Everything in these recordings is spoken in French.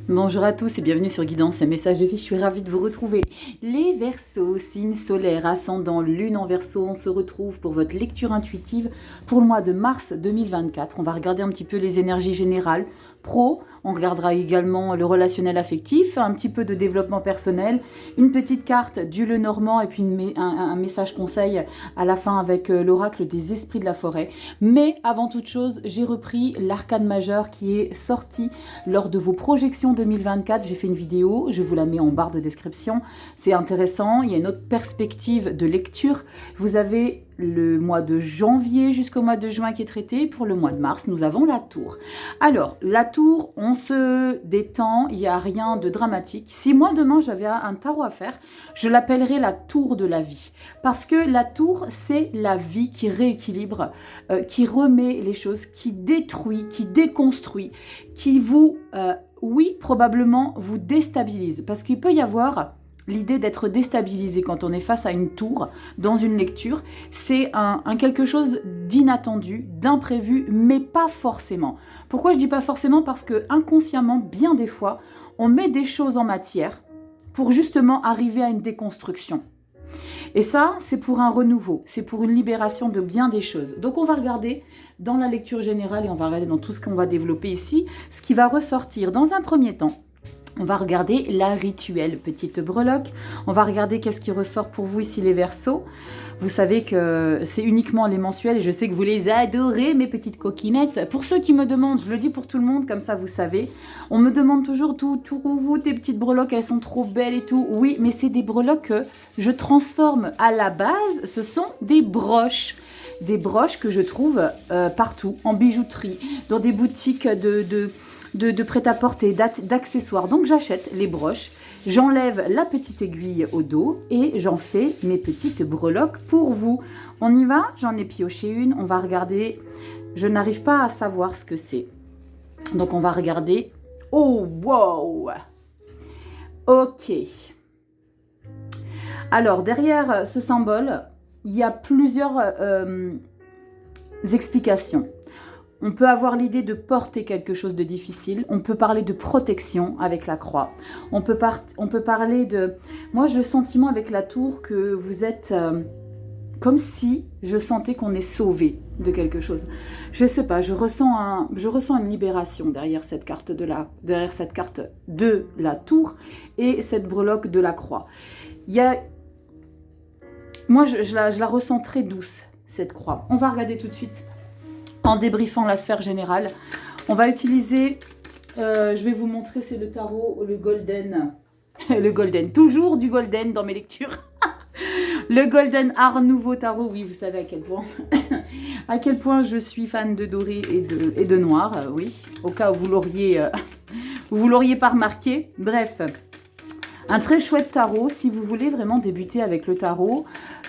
Bonjour à tous et bienvenue sur Guidance et Messages de vie. Je suis ravie de vous retrouver. Les Verseaux, signe solaire, ascendant, lune en Verseau, on se retrouve pour votre lecture intuitive pour le mois de mars 2024. On va regarder un petit peu les énergies générales, pro. On regardera également le relationnel affectif, un petit peu de développement personnel, une petite carte du Lenormand et puis un message conseil à la fin avec l'oracle des esprits de la forêt. Mais avant toute chose, j'ai repris l'arcane majeur qui est sorti lors de vos projections 2024. J'ai fait une vidéo, je vous la mets en barre de description. C'est intéressant, il y a une autre perspective de lecture. Vous avez le mois de janvier jusqu'au mois de juin qui est traité. Pour le mois de mars, nous avons la tour. Alors, la tour, on se détend, il n'y a rien de dramatique. Si moi, demain, j'avais un tarot à faire, je l'appellerais la tour de la vie. Parce que la tour, c'est la vie qui rééquilibre, qui remet les choses, qui détruit, qui déconstruit, qui vous, oui, probablement, vous déstabilise. Parce qu'il peut y avoir l'idée d'être déstabilisé quand on est face à une tour dans une lecture, c'est un quelque chose d'inattendu, d'imprévu, mais pas forcément. Pourquoi je dis pas forcément? Parce que inconsciemment, bien des fois, on met des choses en matière pour justement arriver à une déconstruction. Et ça, c'est pour un renouveau, c'est pour une libération de bien des choses. Donc on va regarder dans la lecture générale et on va regarder dans tout ce qu'on va développer ici, ce qui va ressortir dans un premier temps. On va regarder la rituelle, petite breloque. On va regarder qu'est-ce qui ressort pour vous ici les Verseaux. Vous savez que c'est uniquement les mensuels et je sais que vous les adorez, mes petites coquinettes. Pour ceux qui me demandent, je le dis pour tout le monde, comme ça vous savez, on me demande toujours tout vous, tes petites breloques, elles sont trop belles et tout. Oui, mais c'est des breloques que je transforme. À la base, ce sont des broches. Des broches que je trouve partout, en bijouterie, dans des boutiques de prêt-à-porter, d'accessoires. Donc j'achète les broches, j'enlève la petite aiguille au dos et j'en fais mes petites breloques pour vous. On y va? J'en ai pioché une, on va regarder. Je n'arrive pas à savoir ce que c'est. Donc on va regarder. Oh, wow! Ok. Alors derrière ce symbole, il y a plusieurs explications. On peut avoir l'idée de porter quelque chose de difficile. On peut parler de protection avec la croix. On peut parler de... Moi, j'ai le sentiment avec la tour que vous êtes comme si je sentais qu'on est sauvé de quelque chose. Je sais pas, je ressens une libération derrière cette carte de la tour et cette breloque de la croix. Moi, je la ressens très douce, cette croix. On va regarder tout de suite. En débriefant la sphère générale, on va utiliser, je vais vous montrer, c'est le tarot, le Golden. Le Golden, toujours du Golden dans mes lectures. Le Golden Art Nouveau Tarot, oui, vous savez à quel point je suis fan de doré et de noir, oui, au cas où vous l'auriez pas remarqué. Bref, un très chouette tarot, si vous voulez vraiment débuter avec le tarot.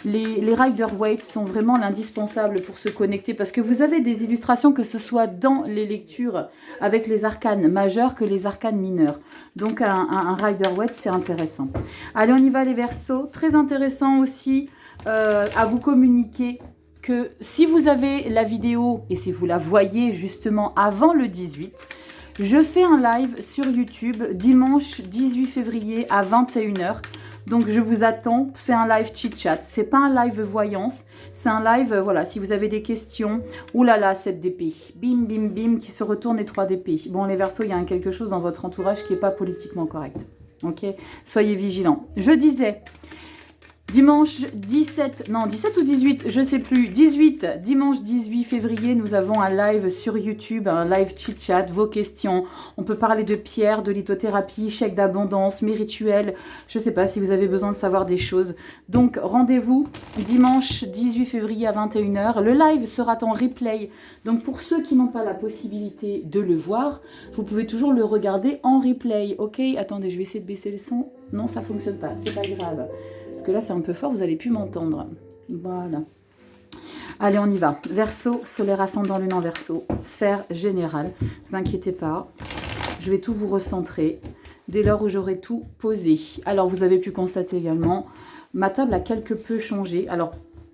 Les Rider-Waite sont vraiment l'indispensable pour se connecter parce que vous avez des illustrations, que ce soit dans les lectures avec les arcanes majeurs que les arcanes mineurs. Donc un Rider-Waite, c'est intéressant. Allez, on y va les Verseaux. Très intéressant aussi à vous communiquer que si vous avez la vidéo et si vous la voyez justement avant le 18, je fais un live sur YouTube dimanche 18 février à 21h. Donc je vous attends, c'est un live chit-chat, c'est pas un live voyance, c'est un live, voilà, si vous avez des questions. Ouh là là, 7 d'épée, bim bim bim, qui se retourne et 3 d'épée. Bon les Verseaux, il y a quelque chose dans votre entourage qui n'est pas politiquement correct, ok? Soyez vigilants. Je disais... Dimanche 17 ou 18, je sais plus, dimanche 18 février, nous avons un live sur YouTube, un live chit-chat, vos questions. On peut parler de pierre, de lithothérapie, chèque d'abondance, mes rituels. Je sais pas si vous avez besoin de savoir des choses. Donc, rendez-vous dimanche 18 février à 21h. Le live sera en replay. Donc, pour ceux qui n'ont pas la possibilité de le voir, vous pouvez toujours le regarder en replay. Ok, attendez, je vais essayer de baisser le son. Non, ça fonctionne pas, c'est pas grave. Parce que là, c'est un peu fort, vous n'allez plus m'entendre. Voilà. Allez, on y va. Verseau, solaire ascendant, lune en Verseau. Sphère générale. Ne vous inquiétez pas. Je vais tout vous recentrer dès lors où j'aurai tout posé. Alors, vous avez pu constater également, ma table a quelque peu changé. Alors,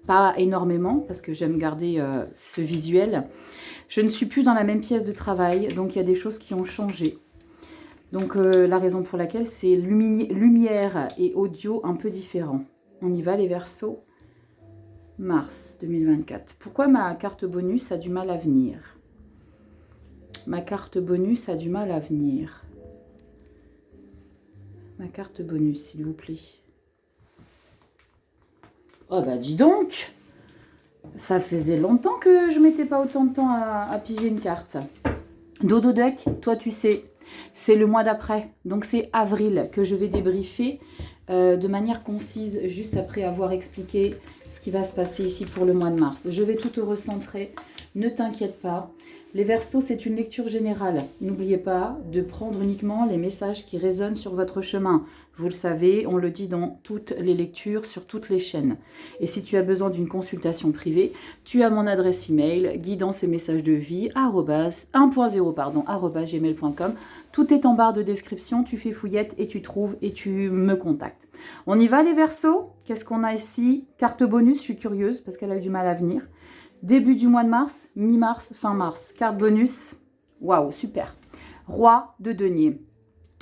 pas énormément, parce que j'aime garder ce visuel. Je ne suis plus dans la même pièce de travail, donc il y a des choses qui ont changé. Donc, la raison pour laquelle c'est lumière et audio un peu différents. On y va, les Verseaux. Mars 2024. Pourquoi ma carte bonus a du mal à venir? Ma carte bonus a du mal à venir. Ma carte bonus, s'il vous plaît. Oh bah dis donc! Ça faisait longtemps que je mettais pas autant de temps à piger une carte. Dodo Duck, toi tu sais, c'est le mois d'après. Donc c'est avril que je vais débriefer de manière concise, juste après avoir expliqué ce qui va se passer ici pour le mois de mars. Je vais tout te recentrer, ne t'inquiète pas. Les Verseaux, c'est une lecture générale. N'oubliez pas de prendre uniquement les messages qui résonnent sur votre chemin. Vous le savez, on le dit dans toutes les lectures, sur toutes les chaînes. Et si tu as besoin d'une consultation privée, tu as mon adresse email, guidance et messages de vie, @1.0, Tout est en barre de description, tu fais fouillette et tu trouves et tu me contactes. On y va les Verseaux? Qu'est-ce qu'on a ici? Carte bonus, je suis curieuse parce qu'elle a eu du mal à venir. Début du mois de mars, mi-mars, fin mars. Carte bonus, waouh, super. Roi de denier.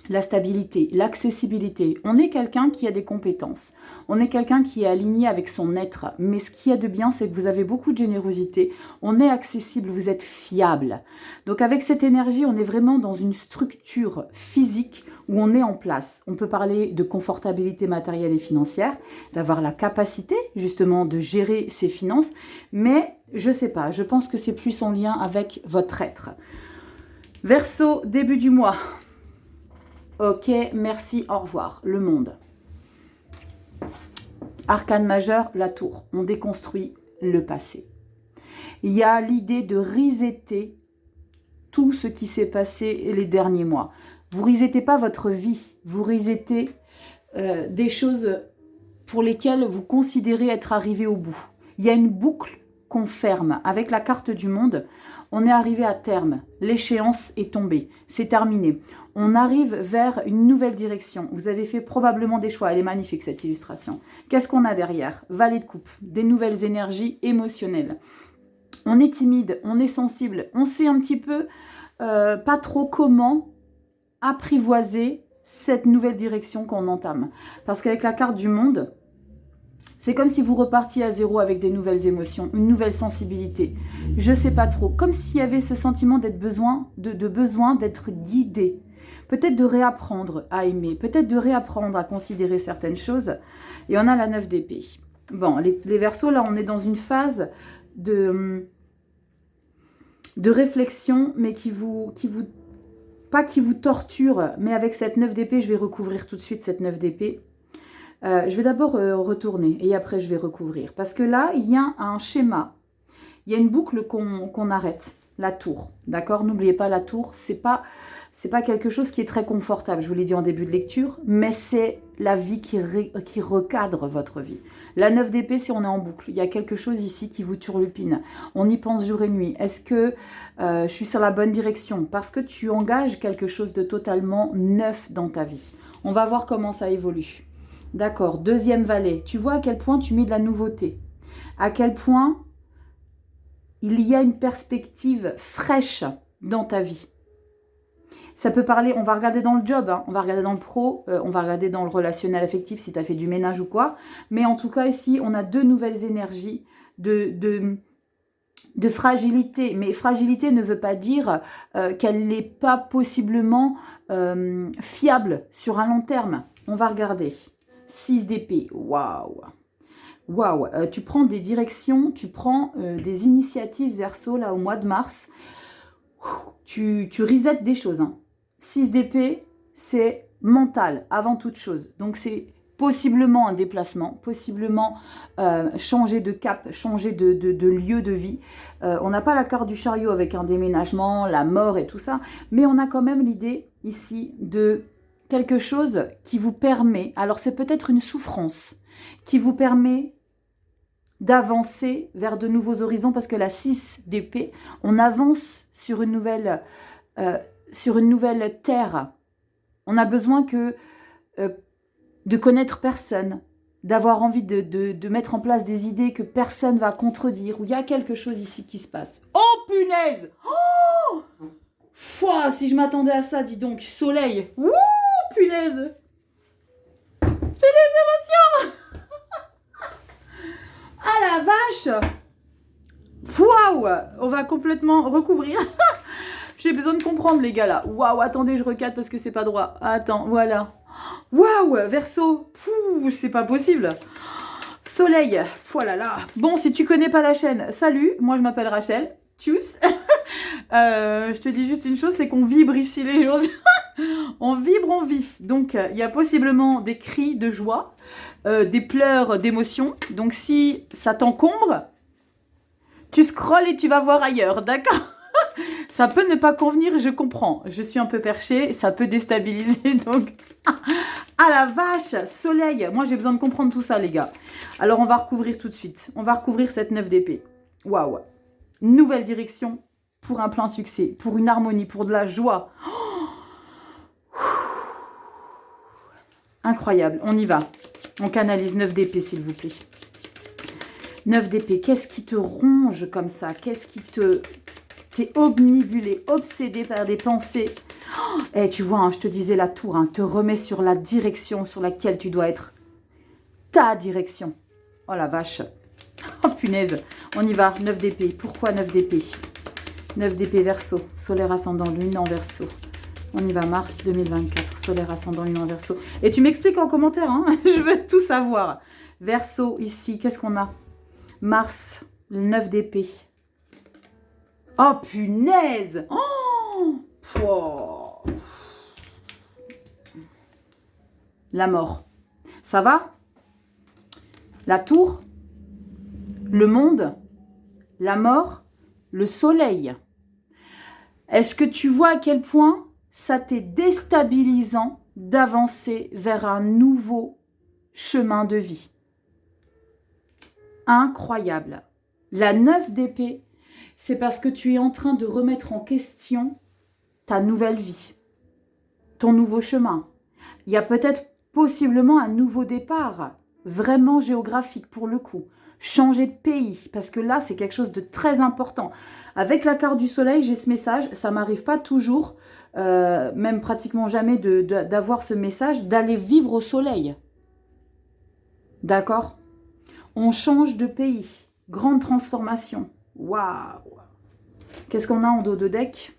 La stabilité, l'accessibilité. On est quelqu'un qui a des compétences. On est quelqu'un qui est aligné avec son être. Mais ce qu'il y a de bien, c'est que vous avez beaucoup de générosité. On est accessible, vous êtes fiable. Donc avec cette énergie, on est vraiment dans une structure physique où on est en place. On peut parler de confortabilité matérielle et financière, d'avoir la capacité justement de gérer ses finances. Mais je sais pas, je pense que c'est plus en lien avec votre être. Verseau, début du mois. Ok, merci, au revoir. Le monde. Arcane majeur, la tour. On déconstruit le passé. Il y a l'idée de resetter tout ce qui s'est passé les derniers mois. Vous resettez pas votre vie, vous resettez des choses pour lesquelles vous considérez être arrivé au bout. Il y a une boucle qu'on ferme. Avec la carte du monde, on est arrivé à terme. L'échéance est tombée. C'est terminé. On arrive vers une nouvelle direction. Vous avez fait probablement des choix. Elle est magnifique, cette illustration. Qu'est-ce qu'on a derrière? Valet de coupe. Des nouvelles énergies émotionnelles. On est timide, on est sensible. On sait un petit peu pas trop comment apprivoiser cette nouvelle direction qu'on entame. Parce qu'avec la carte du monde, c'est comme si vous repartiez à zéro avec des nouvelles émotions, une nouvelle sensibilité. Je sais pas trop. Comme s'il y avait ce sentiment d'être besoin d'être guidé. Peut-être de réapprendre à aimer. Peut-être de réapprendre à considérer certaines choses. Et on a la 9 d'épée. Bon, les Verseaux, là, on est dans une phase de réflexion, mais pas qui vous torture, mais avec cette 9 d'épée, je vais recouvrir tout de suite cette 9 d'épée. Je vais d'abord retourner et après je vais recouvrir. Parce que là, il y a un schéma, il y a une boucle qu'on arrête, la tour. D'accord? N'oubliez pas, la tour, c'est pas quelque chose qui est très confortable, je vous l'ai dit en début de lecture, mais c'est la vie qui recadre votre vie. La 9 d'épée, c'est on est en boucle. Il y a quelque chose ici qui vous turlupine. On y pense jour et nuit. Est-ce que je suis sur la bonne direction? Parce que tu engages quelque chose de totalement neuf dans ta vie. On va voir comment ça évolue. D'accord, deuxième valet. Tu vois à quel point tu mets de la nouveauté. À quel point il y a une perspective fraîche dans ta vie. Ça peut parler, on va regarder dans le job, hein, on va regarder dans le pro, on va regarder dans le relationnel affectif si tu as fait du ménage ou quoi. Mais en tout cas, ici, on a deux nouvelles énergies de fragilité. Mais fragilité ne veut pas dire qu'elle n'est pas possiblement fiable sur un long terme. On va regarder. 6 d'épée, waouh! Waouh! Tu prends des directions, tu prends des initiatives Verseau là au mois de mars. Tu resettes des choses. Hein. 6 d'épée, c'est mental avant toute chose. Donc c'est possiblement un déplacement, possiblement changer de cap, changer de lieu de vie. On n'a pas la carte du chariot avec un déménagement, la mort et tout ça, mais on a quand même l'idée ici de quelque chose qui vous permet, alors c'est peut-être une souffrance, qui vous permet d'avancer vers de nouveaux horizons, parce que la 6 d'épée, on avance sur une nouvelle terre. On a besoin de connaître personne, d'avoir envie de mettre en place des idées que personne va contredire, où il y a quelque chose ici qui se passe. Oh punaise! Oh! Fouah, si je m'attendais à ça, dis donc. Soleil. Ouh, punaise. J'ai les émotions. Ah la vache. Waouh. On va complètement recouvrir. J'ai besoin de comprendre, les gars, là. Waouh, attendez, je recadre parce que c'est pas droit. Attends, voilà. Waouh, Verseau. C'est pas possible. Soleil. Voilà là. Bon, si tu connais pas la chaîne, salut. Moi, je m'appelle Rachel. Tchuss. Je te dis juste une chose, c'est qu'on vibre ici les choses. On vibre, on vit. Donc, il y a possiblement des cris de joie, des pleurs d'émotion. Donc, si ça t'encombre, tu scrolles et tu vas voir ailleurs, d'accord? Ça peut ne pas convenir, je comprends. Je suis un peu perchée, ça peut déstabiliser, donc... Ah la vache, soleil. Moi, j'ai besoin de comprendre tout ça, les gars. Alors, on va recouvrir tout de suite. On va recouvrir cette 9 d'épée. Waouh. Nouvelle direction pour un plein succès, pour une harmonie, pour de la joie. Incroyable, on y va. On canalise 9 d'épée, s'il vous plaît. 9 d'épée, qu'est-ce qui te ronge comme ça? Qu'est-ce qui te... T'es obnubilé, obsédé par des pensées. Eh, tu vois, hein, je te disais la tour, hein, te remets sur la direction sur laquelle tu dois être. Ta direction. Oh la vache. Oh punaise. On y va, 9 d'épée. Pourquoi 9 d'épée? 9 d'épée Verseau, solaire ascendant, lune en Verseau. On y va, mars 2024, solaire ascendant, lune en Verseau. Et tu m'expliques en commentaire, hein. Je veux tout savoir. Verseau, ici, qu'est-ce qu'on a? Mars, 9 d'épée. Oh, punaise! Oh, pouah. La mort. Ça va? La tour? Le monde? La mort? Le soleil? Est-ce que tu vois à quel point ça t'est déstabilisant d'avancer vers un nouveau chemin de vie? Incroyable. La 9 d'épée, c'est parce que tu es en train de remettre en question ta nouvelle vie, ton nouveau chemin. Il y a peut-être possiblement un nouveau départ, vraiment géographique pour le coup. Changer de pays, parce que là, c'est quelque chose de très important. Avec la carte du soleil, j'ai ce message, ça m'arrive pas toujours, même pratiquement jamais d'avoir ce message, d'aller vivre au soleil. D'accord? On change de pays. Grande transformation. Waouh! Qu'est-ce qu'on a en dos de deck?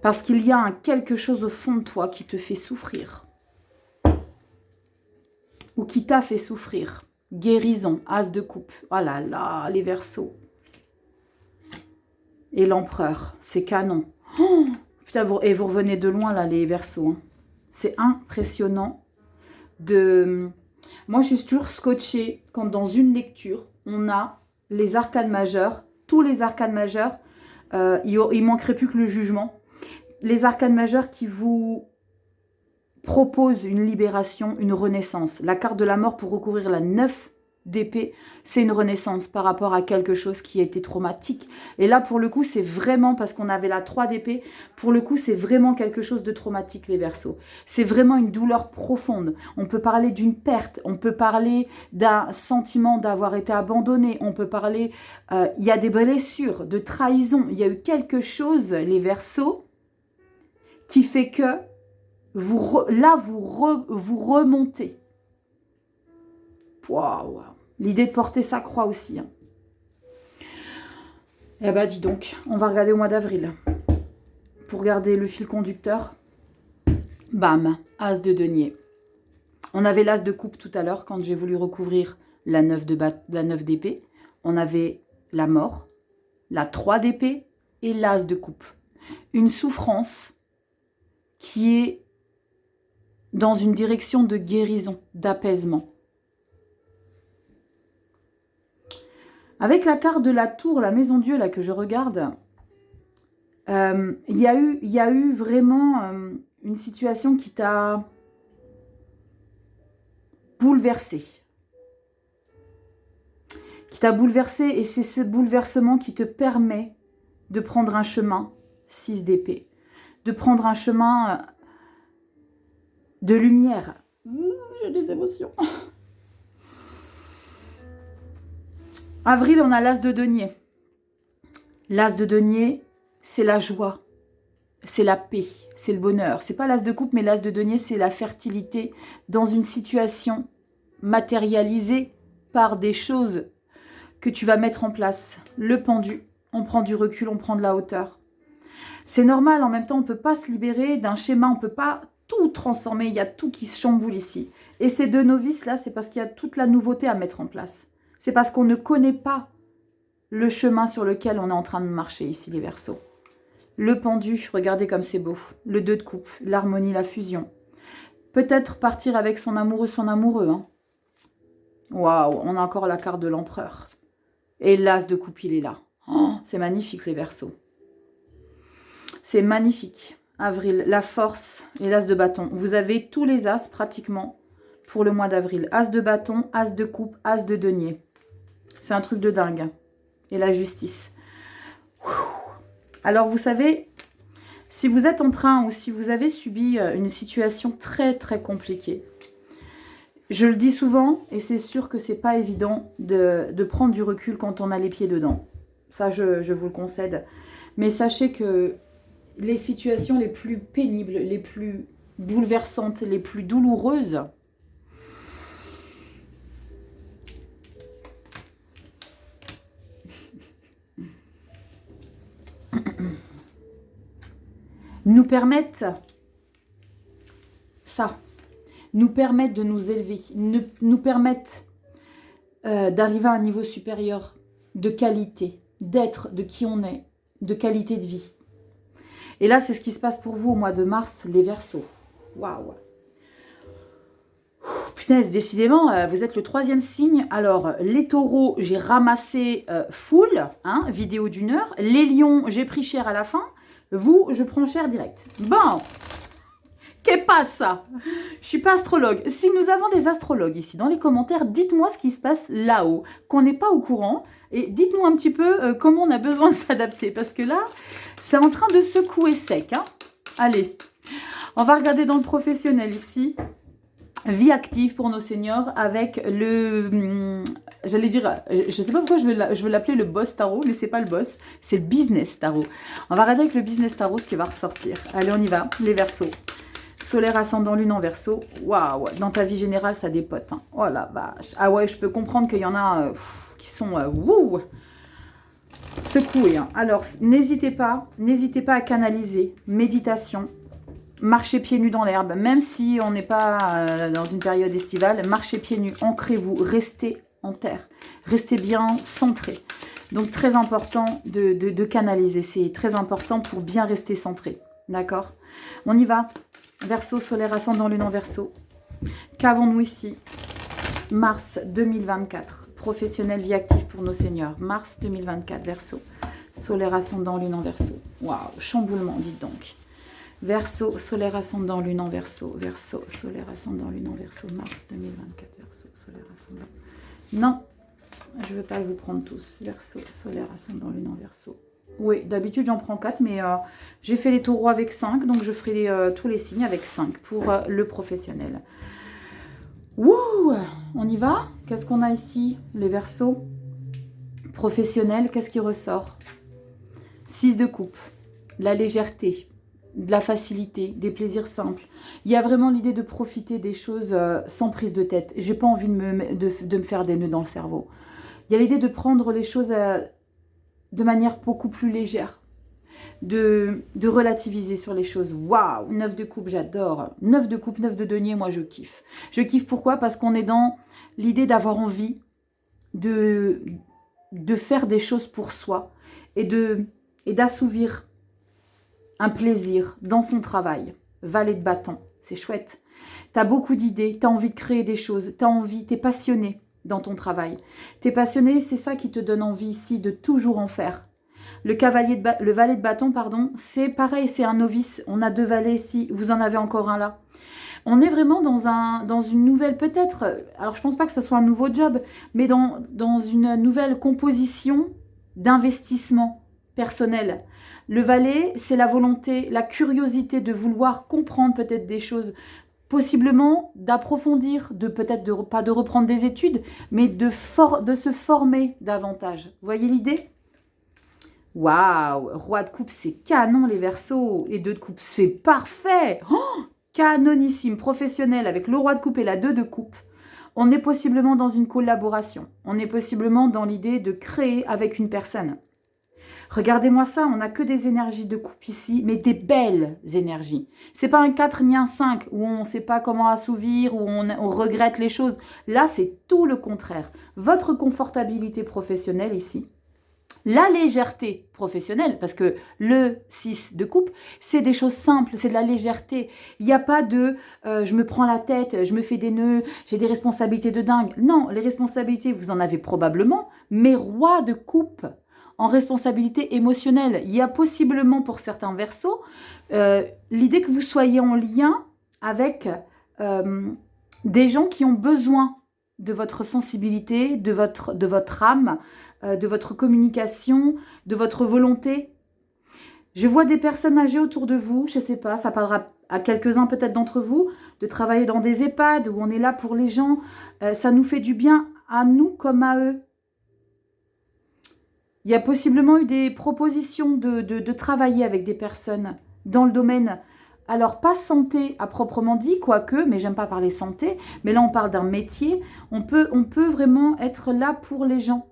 Parce qu'il y a quelque chose au fond de toi qui te fait souffrir. Ou qui t'a fait souffrir. Guérison, as de coupe. Oh là là, les Verseaux. Et l'empereur, c'est canon. Oh, putain, et vous revenez de loin là, les Verseaux. Hein. C'est impressionnant. Moi, je suis toujours scotchée quand dans une lecture, on a les arcanes majeures, tous les arcanes majeurs. Il manquerait plus que le jugement. Les arcanes majeures qui vous proposent une libération, une renaissance. La carte de la mort pour recouvrir la 9 d'épée, c'est une renaissance par rapport à quelque chose qui a été traumatique. Et là, pour le coup, c'est vraiment, parce qu'on avait la 3 d'épée, pour le coup, c'est vraiment quelque chose de traumatique, les Verseaux. C'est vraiment une douleur profonde. On peut parler d'une perte, on peut parler d'un sentiment d'avoir été abandonné, on peut parler, il y a des blessures, de trahison. Il y a eu quelque chose, les Verseaux, qui fait que vous remontez. Waouh! L'idée de porter sa croix aussi. Hein. Eh ben, dis donc, on va regarder au mois d'avril. Pour garder le fil conducteur, bam, as de denier. On avait l'as de coupe tout à l'heure quand j'ai voulu recouvrir la 9 d'épée. On avait la mort, la 3 d'épée et l'as de coupe. Une souffrance qui est dans une direction de guérison, d'apaisement. Avec la carte de la tour, la maison Dieu là que je regarde, il y a eu vraiment une situation qui t'a bouleversé. Qui t'a bouleversé et c'est ce bouleversement qui te permet de prendre un chemin, 6 d'épée, de prendre un chemin de lumière. J'ai des émotions. Avril, on a l'as de denier. L'as de denier, c'est la joie. c'est la paix, c'est le bonheur. C'est pas l'as de coupe, mais l'as de denier, c'est la fertilité dans une situation matérialisée par des choses que tu vas mettre en place. Le pendu, on prend du recul, on prend de la hauteur. C'est normal, en même temps, on ne peut pas se libérer d'un schéma, on ne peut pas tout transformer, il y a tout qui se chamboule ici. Et ces deux novices-là, c'est parce qu'il y a toute la nouveauté à mettre en place. C'est parce qu'on ne connaît pas le chemin sur lequel on est en train de marcher ici, les Verseaux. Le pendu, regardez comme c'est beau. Le 2 de coupe, l'harmonie, la fusion. Peut-être partir avec son amoureux, hein. Waouh, on a encore la carte de l'empereur. Et l'as de coupe, il est là. Oh, c'est magnifique, les Verseaux. C'est magnifique. Avril, la force et l'as de bâton. Vous avez tous les as pratiquement pour le mois d'avril. As de bâton, as de coupe, as de denier. C'est un truc de dingue. Et la justice. Alors, vous savez, si vous êtes en train ou si vous avez subi une situation très, très compliquée, je le dis souvent, et c'est sûr que c'est pas évident de prendre du recul quand on a les pieds dedans. Ça, je vous le concède. Mais sachez que les situations les plus pénibles, les plus bouleversantes, les plus douloureuses, nous permettent ça, nous permettent de nous élever, nous permettent d'arriver à un niveau supérieur de qualité, d'être de qui on est, de qualité de vie. Et là, c'est ce qui se passe pour vous au mois de mars, les Verseaux. Waouh! Punaise, décidément, vous êtes le 3e signe. Alors, les taureaux, j'ai ramassé full, hein, vidéo d'1 heure. Les lions, j'ai pris cher à la fin. Vous, je prends cher direct. Bon, qu'est-ce ça? Je suis pas astrologue. Si nous avons des astrologues ici dans les commentaires, dites-moi ce qui se passe là-haut, qu'on n'est pas au courant. Et dites-nous un petit peu comment on a besoin de s'adapter. Parce que là, c'est en train de secouer sec. Hein. Allez, on va regarder dans le professionnel ici. Vie active pour nos seniors avec le... J'allais dire, je ne sais pas pourquoi je veux l'appeler le boss tarot, mais c'est pas le boss, c'est le business tarot. On va regarder avec le business tarot ce qui va ressortir. Allez, on y va, les Verseaux. Solaire, ascendant, lune en Verseau. Waouh, dans ta vie générale, ça dépote. Hein. Oh la vache. Ah ouais, je peux comprendre qu'il y en a qui sont secoués. Hein. Alors, n'hésitez pas à canaliser. Méditation. Marchez pieds nus dans l'herbe, même si on n'est pas dans une période estivale, marchez pieds nus, ancrez-vous, restez en terre, restez bien centré. Donc très important de canaliser, c'est très important pour bien rester centré, d'accord? On y va, Verseau, solaire, ascendant, lune en Verseau. Qu'avons-nous ici? Mars 2024, professionnel, vie active pour nos seniors. Mars 2024, Verseau, solaire, ascendant, lune en Verseau. Waouh, chamboulement, dites donc. Verseau, solaire, ascendant, lune en Verseau. Verseau, solaire, ascendant, lune en Verseau. Mars 2024, Verseau, solaire, ascendant. Non, je ne veux pas vous prendre tous. Verseau, solaire, ascendant, lune en Verseau. Oui, d'habitude j'en prends 4, mais j'ai fait les taureaux avec 5, donc je ferai tous les signes avec 5 pour le professionnel. Wouh, on y va? Qu'est-ce qu'on a ici? Les Verseaux. Professionnel, qu'est-ce qui ressort? 6 de coupe, la légèreté. De la facilité, des plaisirs simples. Il y a vraiment l'idée de profiter des choses sans prise de tête. J'ai pas envie de me faire des nœuds dans le cerveau. Il y a l'idée de prendre les choses de manière beaucoup plus légère. De relativiser sur les choses. Waouh, 9 de coupe, j'adore. 9 de coupe, 9 de denier, moi je kiffe. Je kiffe pourquoi? Parce qu'on est dans l'idée d'avoir envie de faire des choses pour soi et d'assouvir un plaisir dans son travail. Valet de bâton, c'est chouette. Tu as beaucoup d'idées, tu as envie de créer des choses, tu es passionné dans ton travail. Tu es passionné, c'est ça qui te donne envie ici de toujours en faire. Le valet de bâton, pardon, c'est pareil, c'est un novice. On a 2 valets ici, vous en avez encore un là. On est vraiment dans une nouvelle, peut-être, alors je pense pas que ce soit un nouveau job, mais dans une nouvelle composition d'investissement personnel. Le valet, c'est la volonté, la curiosité de vouloir comprendre peut-être des choses, possiblement d'approfondir, pas de reprendre des études, mais de se former davantage. Vous voyez l'idée? Waouh, roi de coupe, c'est canon les Verseaux. Et 2 de coupe, c'est parfait. Oh, canonissime, professionnel avec le roi de coupe et la 2 de coupe. On est possiblement dans une collaboration. On est possiblement dans l'idée de créer avec une personne. Regardez-moi ça, on n'a que des énergies de coupe ici, mais des belles énergies. C'est pas un 4 ni un 5 où on ne sait pas comment assouvir, où on regrette les choses. Là, c'est tout le contraire. Votre confortabilité professionnelle ici, la légèreté professionnelle, parce que le 6 de coupe, c'est des choses simples, c'est de la légèreté. Il n'y a pas de je me prends la tête, je me fais des nœuds, j'ai des responsabilités de dingue. Non, les responsabilités, vous en avez probablement, mais roi de coupe, en responsabilité émotionnelle. Il y a possiblement pour certains Verseaux l'idée que vous soyez en lien avec des gens qui ont besoin de votre sensibilité, de votre âme, de votre communication, de votre volonté. Je vois des personnes âgées autour de vous, je ne sais pas, ça parlera à quelques-uns peut-être d'entre vous, de travailler dans des EHPAD où on est là pour les gens. Ça nous fait du bien à nous comme à eux. Il y a possiblement eu des propositions de travailler avec des personnes dans le domaine, alors pas santé à proprement dit, quoique, mais j'aime pas parler santé, mais là on parle d'un métier, on peut vraiment être là pour les gens.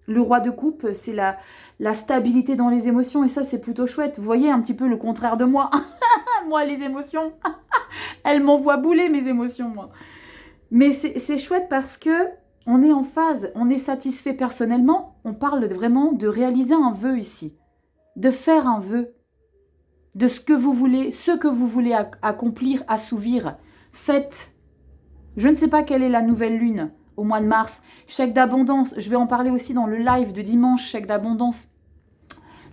Le roi de coupe, c'est la stabilité dans les émotions, et ça c'est plutôt chouette. Vous voyez un petit peu le contraire de moi. Moi les émotions, elles m'envoient bouler mes émotions moi. Mais c'est chouette parce que on est en phase, on est satisfait personnellement, on parle vraiment de réaliser un vœu ici, de faire un vœu, de ce que vous voulez accomplir, assouvir. Faites. Je ne sais pas quelle est la nouvelle lune au mois de mars. Chèque d'abondance, je vais en parler aussi dans le live de dimanche, chèque d'abondance.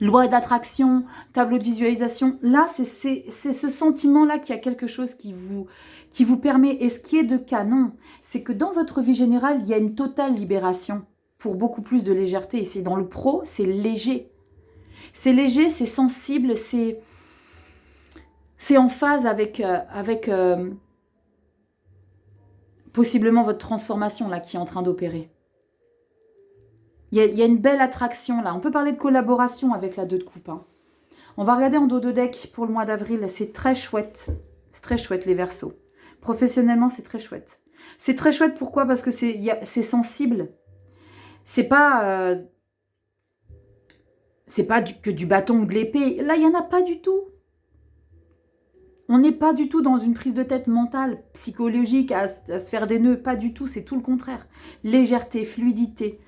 Loi d'attraction, tableau de visualisation. Là, c'est ce sentiment-là qu'il y a quelque chose qui vous permet. Et ce qui est de canon, c'est que dans votre vie générale, il y a une totale libération pour beaucoup plus de légèreté. Et c'est dans le pro, c'est léger. C'est léger, c'est sensible, c'est en phase avec possiblement votre transformation là qui est en train d'opérer. Il y a une belle attraction là. On peut parler de collaboration avec la 2 de coupe. Hein. On va regarder en dos de deck pour le mois d'avril. C'est très chouette. C'est très chouette les Verseaux. Professionnellement, c'est très chouette. C'est très chouette pourquoi? Parce que c'est sensible. C'est pas que du bâton ou de l'épée. Là, il n'y en a pas du tout. On n'est pas du tout dans une prise de tête mentale, psychologique, à se faire des nœuds. Pas du tout, c'est tout le contraire. Légèreté, fluidité.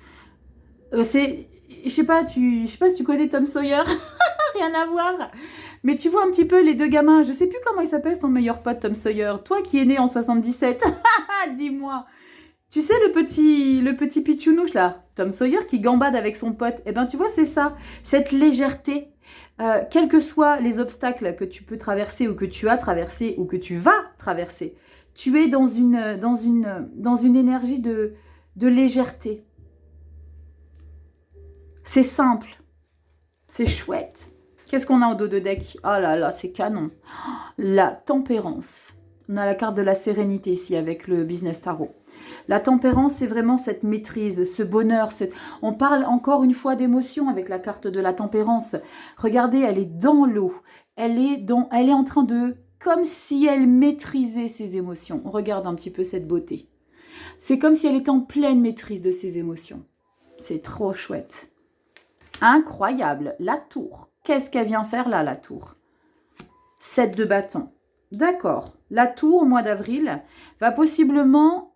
Je sais pas si tu connais Tom Sawyer. Rien à voir. Mais tu vois un petit peu les deux gamins. Je sais plus comment il s'appelle son meilleur pote, Tom Sawyer. Toi qui es né en 77. Dis-moi. Tu sais le petit pitchounouche là, Tom Sawyer qui gambade avec son pote. Eh ben tu vois, c'est ça. Cette légèreté. Quels que soient les obstacles que tu peux traverser ou que tu as traversé ou que tu vas traverser, tu es dans une énergie de légèreté. C'est simple. C'est chouette. Qu'est-ce qu'on a au dos de deck? Oh là là, c'est canon. La tempérance. On a la carte de la sérénité ici avec le business tarot. La tempérance, c'est vraiment cette maîtrise, ce bonheur. On parle encore une fois d'émotion avec la carte de la tempérance. Regardez, elle est dans l'eau. Elle est en train de... Comme si elle maîtrisait ses émotions. On regarde un petit peu cette beauté. C'est comme si elle était en pleine maîtrise de ses émotions. C'est trop chouette. Incroyable. La tour. Qu'est-ce qu'elle vient faire là, la tour? 7 de bâton. D'accord. La tour, au mois d'avril, va possiblement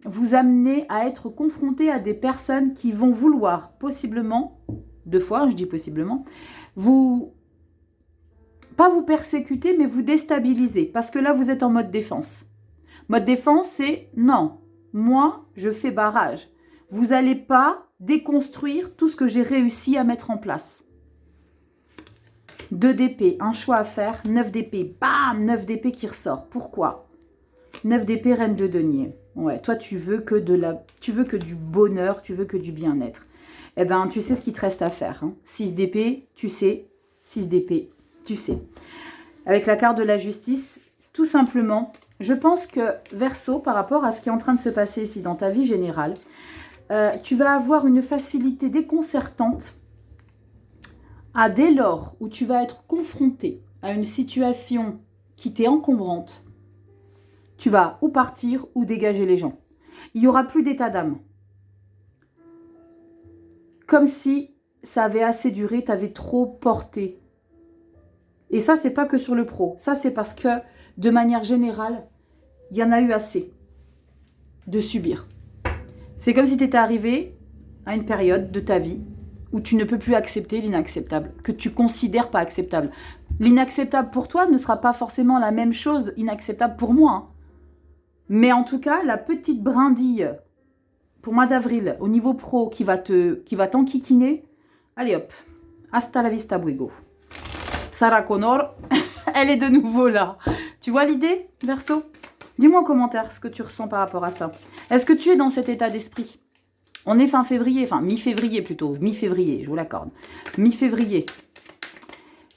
vous amener à être confronté à des personnes qui vont vouloir, possiblement, 2 fois, je dis possiblement, pas vous persécuter, mais vous déstabiliser. Parce que là, vous êtes en mode défense. Mode défense, c'est non, moi, je fais barrage. Vous n'allez pas déconstruire tout ce que j'ai réussi à mettre en place. 2 d'épée, un choix à faire, 9 d'épée, bam, 9 d'épée qui ressort. Pourquoi? 9 d'épée, reine de denier. Ouais, toi, tu veux que du bonheur, tu veux que du bien-être. Eh ben, tu sais ce qu'il te reste à faire. Hein. 6 d'épée, tu sais. 6 d'épée, tu sais. Avec la carte de la justice, tout simplement, je pense que Verseau, par rapport à ce qui est en train de se passer ici dans ta vie générale, tu vas avoir une facilité déconcertante Dès lors où tu vas être confronté à une situation qui t'est encombrante, tu vas ou partir ou dégager les gens. Il n'y aura plus d'état d'âme. Comme si ça avait assez duré, tu avais trop porté. Et ça, c'est pas que sur le pro. Ça, c'est parce que, de manière générale, il y en a eu assez de subir. C'est comme si tu étais arrivé à une période de ta vie où tu ne peux plus accepter l'inacceptable, que tu considères pas acceptable. L'inacceptable pour toi ne sera pas forcément la même chose inacceptable pour moi. Hein. Mais en tout cas, la petite brindille pour mois d'avril au niveau pro qui va t'enquiquiner, allez hop, hasta la vista Buego. Sarah Connor, elle est de nouveau là. Tu vois l'idée, Verseau? Dis-moi en commentaire ce que tu ressens par rapport à ça. Est-ce que tu es dans cet état d'esprit? On est fin février, enfin mi-février plutôt, mi-février, je vous l'accorde. Mi-février.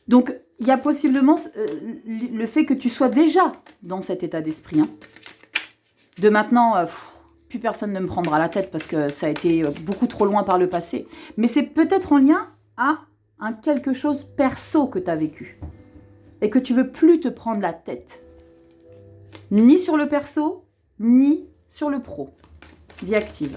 Donc, il y a possiblement le fait que tu sois déjà dans cet état d'esprit. Hein. De maintenant, plus personne ne me prendra la tête parce que ça a été beaucoup trop loin par le passé. Mais c'est peut-être en lien à un quelque chose perso que tu as vécu. Et que tu veux plus te prendre la tête. Ni sur le perso, ni sur le pro. Vie active.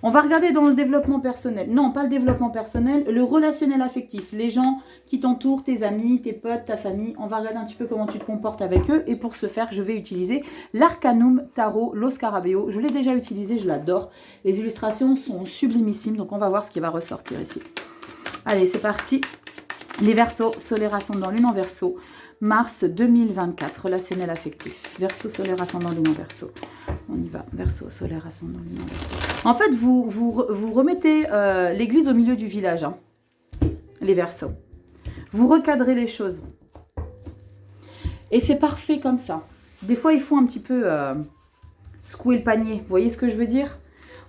On va regarder dans le développement personnel. Non, pas le développement personnel, le relationnel affectif. Les gens qui t'entourent, tes amis, tes potes, ta famille. On va regarder un petit peu comment tu te comportes avec eux. Et pour ce faire, je vais utiliser l'Arcanum Tarot, Lo Scarabeo. Je l'ai déjà utilisé, je l'adore. Les illustrations sont sublimissimes. Donc, on va voir ce qui va ressortir ici. Allez, c'est parti. Les Verseaux, solaire ascendant, lune en Verseau. Mars 2024, relationnel affectif. Verseau, solaire ascendant, lune en Verseau. On y va. Verseau, solaire ascendant, lune en Verseau. En fait, vous remettez l'église au milieu du village, hein, les Verseaux. Vous recadrez les choses. Et c'est parfait comme ça. Des fois, il faut un petit peu secouer le panier. Vous voyez ce que je veux dire?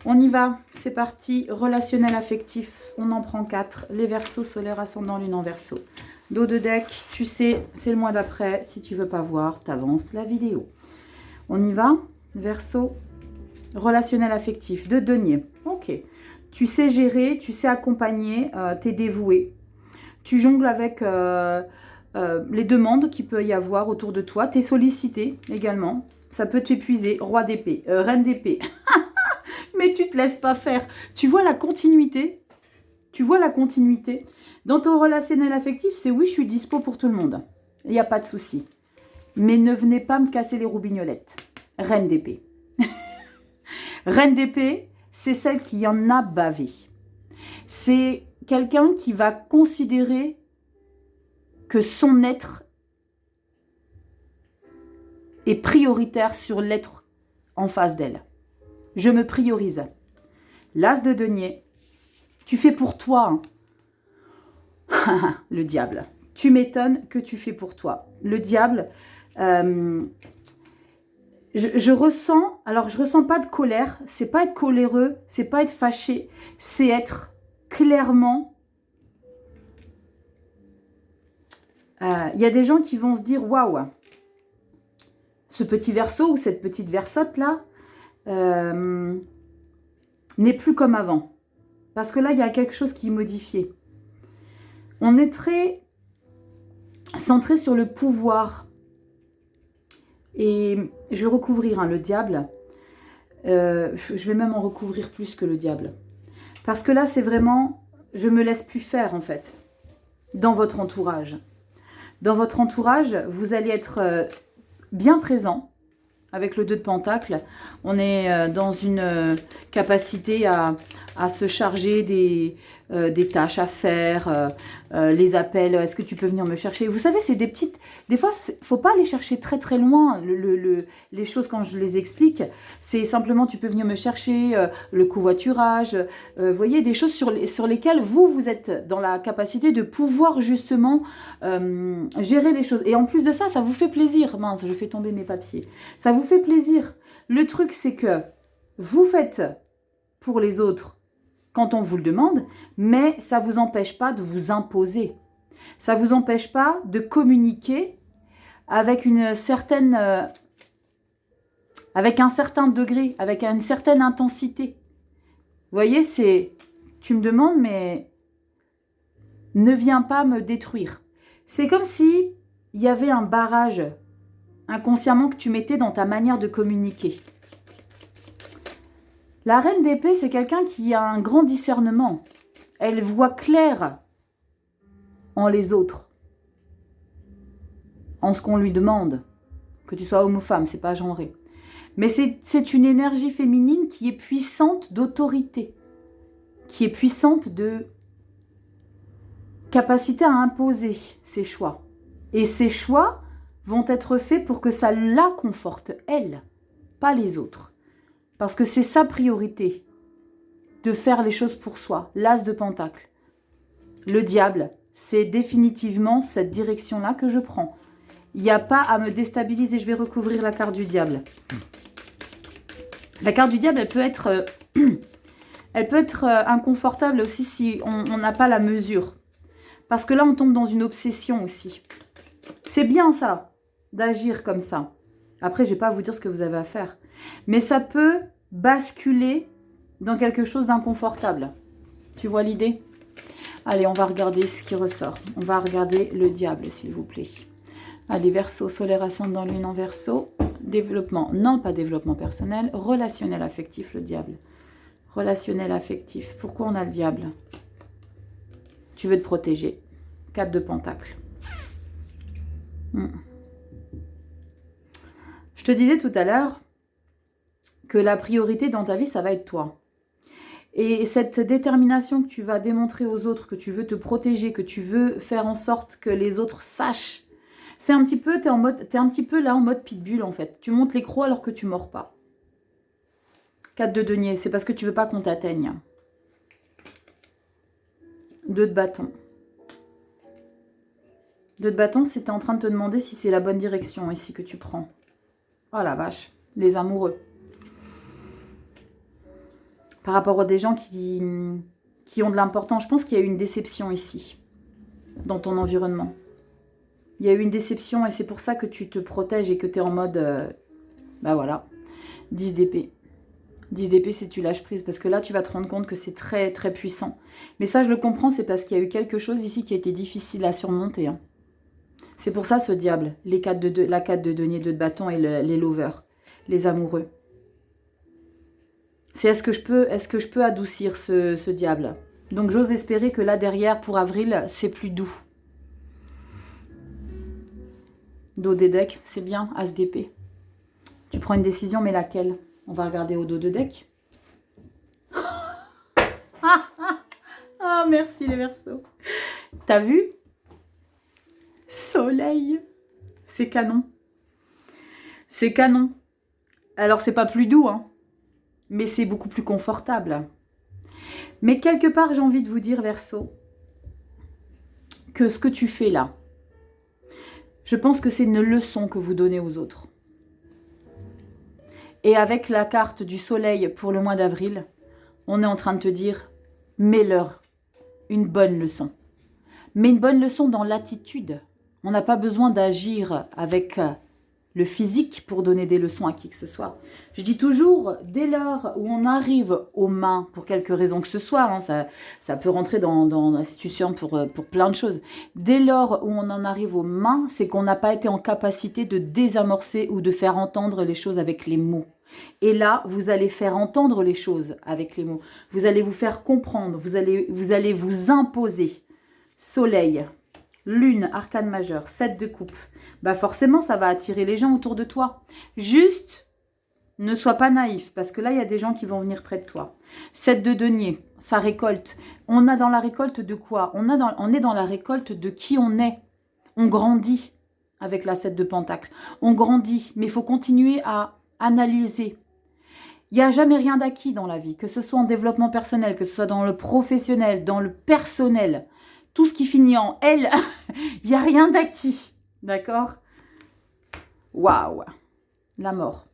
On y va. C'est parti. Relationnel affectif. On en prend 4. Les Verseaux, solaire ascendant, lune en Verseau. Dos de deck, tu sais, c'est le mois d'après. Si tu veux pas voir, t'avances la vidéo. On y va. Verseau, relationnel affectif, de denier. Ok. Tu sais gérer, tu sais accompagner, t'es dévoué. Tu jongles avec les demandes qu'il peut y avoir autour de toi. T'es sollicité également. Ça peut t'épuiser. Roi d'épée, reine d'épée. Mais tu te laisses pas faire. Tu vois la continuité? Tu vois la continuité? Dans ton relationnel affectif, c'est oui, je suis dispo pour tout le monde. Il n'y a pas de souci. Mais ne venez pas me casser les roubignolettes. Reine d'épée. Reine d'épée, c'est celle qui en a bavé. C'est quelqu'un qui va considérer que son être est prioritaire sur l'être en face d'elle. Je me priorise. L'as de denier, tu fais pour toi, hein. Le diable. Tu m'étonnes que tu fais pour toi. Le diable, je ressens, alors je ressens pas de colère, c'est pas être coléreux, c'est pas être fâché, c'est être clairement... Il y a des gens qui vont se dire, waouh, ce petit Verseau ou cette petite Versotte là n'est plus comme avant. Parce que là, il y a quelque chose qui est modifié. On est très centré sur le pouvoir. Et je vais recouvrir le diable. Je vais même en recouvrir plus que le diable. Parce que là, c'est vraiment... Je me laisse plus faire, en fait. Dans votre entourage. Dans votre entourage, vous allez être bien présent. Avec le 2 de Pentacle, on est dans une capacité à se charger des tâches à faire, les appels, est-ce que tu peux venir me chercher? Vous savez, c'est des petites... Des fois, il ne faut pas aller chercher très très loin les choses quand je les explique. C'est simplement, tu peux venir me chercher, le covoiturage, vous voyez, des choses sur lesquelles vous êtes dans la capacité de pouvoir justement gérer les choses. Et en plus de ça, ça vous fait plaisir. Mince, je fais tomber mes papiers. Ça vous fait plaisir. Le truc, c'est que vous faites pour les autres quand on vous le demande, mais ça ne vous empêche pas de vous imposer. Ça ne vous empêche pas de communiquer avec une certaine, avec un certain degré, avec une certaine intensité. Vous voyez, c'est... Tu me demandes, mais ne viens pas me détruire. C'est comme si il y avait un barrage inconsciemment que tu mettais dans ta manière de communiquer. La reine d'épée, c'est quelqu'un qui a un grand discernement. Elle voit clair en les autres, en ce qu'on lui demande, que tu sois homme ou femme, c'est pas genré. Mais c'est une énergie féminine qui est puissante d'autorité, qui est puissante de capacité à imposer ses choix. Et ces choix vont être faits pour que ça la conforte, elle, pas les autres. Parce que c'est sa priorité, de faire les choses pour soi. L'as de pentacle. Le diable, c'est définitivement cette direction-là que je prends. Il n'y a pas à me déstabiliser. Je vais recouvrir la carte du diable. La carte du diable, elle peut être inconfortable aussi si on n'a pas la mesure. Parce que là, on tombe dans une obsession aussi. C'est bien ça, d'agir comme ça. Après, je ne vais pas vous dire ce que vous avez à faire. Mais ça peut basculer dans quelque chose d'inconfortable. Tu vois l'idée ? Allez, on va regarder ce qui ressort. On va regarder le diable, s'il vous plaît. Allez, Verseau, solaire, ascendant, lune en Verseau. Développement, non pas développement personnel. Relationnel affectif, le diable. Relationnel affectif. Pourquoi on a le diable ? Tu veux te protéger. 4 de pentacle. Je te disais tout à l'heure que la priorité dans ta vie, ça va être toi. Et cette détermination que tu vas démontrer aux autres, que tu veux te protéger, que tu veux faire en sorte que les autres sachent, c'est un petit peu, t'es un petit peu là en mode pitbull en fait. Tu montes les crocs alors que tu mords pas. 4 de denier, c'est parce que tu veux pas qu'on t'atteigne. 2 de bâton. 2 de bâton, c'est en train de te demander si c'est la bonne direction ici que tu prends. Oh la vache, les amoureux. Par rapport à des gens qui ont de l'importance, je pense qu'il y a eu une déception ici, dans ton environnement. Il y a eu une déception et c'est pour ça que tu te protèges et que tu es en mode... bah voilà, 10 d'épée. 10 d'épée, c'est tu lâches prise. Parce que là, tu vas te rendre compte que c'est très, très puissant. Mais ça, je le comprends, c'est parce qu'il y a eu quelque chose ici qui a été difficile à surmonter. Hein. C'est pour ça, ce diable. La 4 de denier, 2 de bâton et les lovers. Les amoureux. C'est est-ce que je peux adoucir ce diable. Donc, j'ose espérer que là, derrière, pour avril, c'est plus doux. Dos des decks, c'est bien, as d'épée. Tu prends une décision, mais laquelle? On va regarder au dos de deck. Ah, merci les Verseaux. T'as vu? Soleil. C'est canon. C'est canon. Alors, c'est pas plus doux, hein. Mais c'est beaucoup plus confortable. Mais quelque part, j'ai envie de vous dire, Verseau, que ce que tu fais là, je pense que c'est une leçon que vous donnez aux autres. Et avec la carte du soleil pour le mois d'avril, on est en train de te dire, mets-leur une bonne leçon. Mais une bonne leçon dans l'attitude. On n'a pas besoin d'agir avec le physique pour donner des leçons à qui que ce soit. Je dis toujours, dès lors où on arrive aux mains, pour quelque raison que ce soit, hein, ça peut rentrer dans l'institution pour plein de choses. Dès lors où on en arrive aux mains, c'est qu'on n'a pas été en capacité de désamorcer ou de faire entendre les choses avec les mots. Et là, vous allez faire entendre les choses avec les mots. Vous allez vous faire comprendre, vous allez vous imposer. Soleil, lune, arcane majeur, 7 de coupe. Bah forcément, ça va attirer les gens autour de toi. Juste, ne sois pas naïf, parce que là, il y a des gens qui vont venir près de toi. 7 de denier, ça récolte. On a dans la récolte de quoi? On est dans la récolte de qui on est. On grandit avec la 7 de pentacle. On grandit, mais il faut continuer à analyser. Il n'y a jamais rien d'acquis dans la vie, que ce soit en développement personnel, que ce soit dans le professionnel, dans le personnel. Tout ce qui finit en L, il n'y a rien d'acquis. D'accord? Waouh! La mort.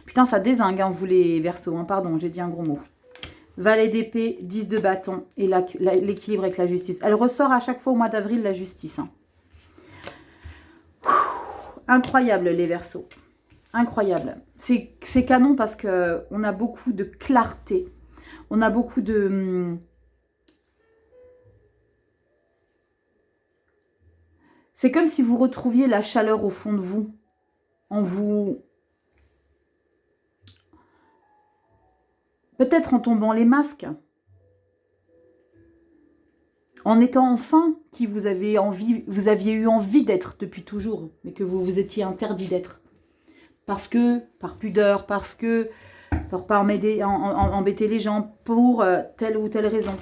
Putain, ça dézingue, hein, vous les Verseaux. Hein, pardon, j'ai dit un gros mot. Valet d'épée, 10 de bâton et l'équilibre avec la justice. Elle ressort à chaque fois au mois d'avril, la justice. Hein. Incroyable, les Verseaux. Incroyable. C'est canon parce qu'on a beaucoup de clarté. On a beaucoup de... C'est comme si vous retrouviez la chaleur au fond de vous, en vous... Peut-être en tombant les masques, en étant enfin qui vous aviez eu envie d'être depuis toujours, mais que vous vous étiez interdit d'être. Parce que, par pudeur, parce que, pour pas embêter les gens, pour telle ou telle raison.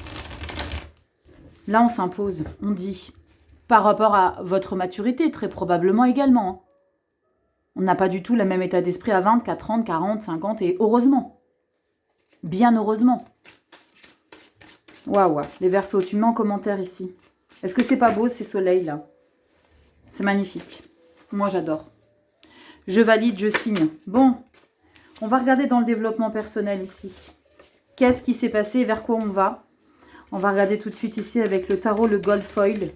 Là, on s'impose, on dit, par rapport à votre maturité, très probablement également. On n'a pas du tout le même état d'esprit à 20, 30, 40, 50, et heureusement. Bien heureusement. Waouh, les Verseaux, tu mets en commentaire ici. Est-ce que c'est pas beau ces soleils là? C'est magnifique. Moi j'adore. Je valide, je signe. Bon, on va regarder dans le développement personnel ici. Qu'est-ce qui s'est passé? Vers quoi on va? On va regarder tout de suite ici avec le tarot, le Gold Foil.